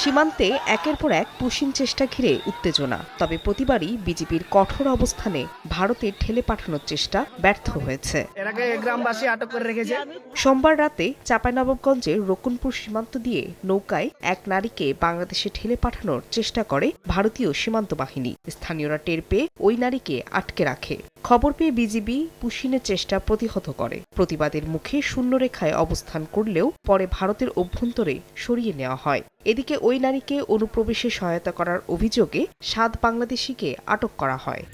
সীমান্তে একের পর এক পুশিং চেষ্টা ঘিরে উত্তেজনা। তবে প্রতিবারই বিজেপির কঠোর অবস্থানে ভারতে ঠেলে পাঠানোর চেষ্টা ব্যর্থ হয়েছে। এর আগে গ্রামবাসী আটক করে রেখেছে। সোমবার রাতে চাঁপাইনবাবগঞ্জের রকুনপুর সীমান্ত দিয়ে নৌকায় এক নারীকে বাংলাদেশে ঠেলে পাঠানোর চেষ্টা করে ভারতীয় সীমান্ত বাহিনী। স্থানীয়রা টের পেয়ে ওই নারীকে আটকে রাখে। খবর পেয়ে বিজিবি পুশিনের চেষ্টা প্রতিহত করে। প্রতিবাদের মুখে শূন্যরেখায় অবস্থান করলেও পরে ভারতের অভ্যন্তরে সরিয়ে নেওয়া হয়। এদিকে ওই নারীকে অনুপ্রবেশে সহায়তা করার অভিযোগে ৭ বাংলাদেশিকে আটক করা হয়।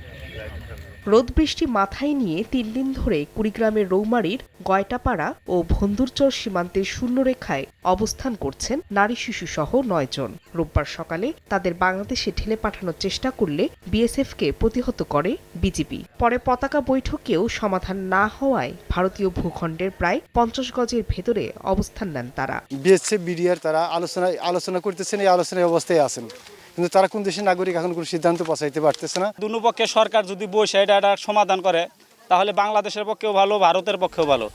রোদ বৃষ্টি মাথায় নিয়ে ৩ দিন ধরে কুড়িগ্রামের রৌমারীর গয়টাপাড়া ও ভন্দুরচর সীমান্তের শূন্যরেখায় অবস্থান করছেন নারী শিশুসহ ৯ জন। রোববার সকালে তাদের বাংলাদেশে ঠেলে পাঠানোর চেষ্টা করলে বিএসএফকে প্রতিহত করে বিজিবি। পরে পতাকা বৈঠকেও সমাধান না হওয়ায় ভারতীয় ভূখণ্ডের প্রায় ৫০ গজের ভেতরে অবস্থান নেন তারা। বিএসএফ বিডিআর তারা আলোচনা করতেছেন, এই আলোচনার অবস্থায় আছেন, কিন্তু তারা কোন দেশের নাগরিক এখন কোনো সিদ্ধান্ত পৌঁছাইতে পারতেছে না। দুনো পক্ষে সরকার যদি বসে এটা সমাধান করে তাহলে বাংলাদেশের পক্ষেও ভালো, ভারতের পক্ষেও ভালো।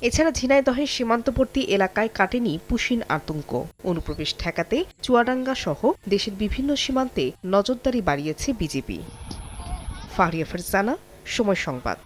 এছাড়া ঝিনাইদহের সীমান্তবর্তী এলাকায় কাটেনি পুশিন আতঙ্ক। অনুপ্রবেশ ঠেকাতে চুয়াডাঙ্গা সহ দেশের বিভিন্ন সীমান্তে নজরদারি বাড়িয়েছে বিজেপি। ফারিয়া ফারজানা, সময় সংবাদ।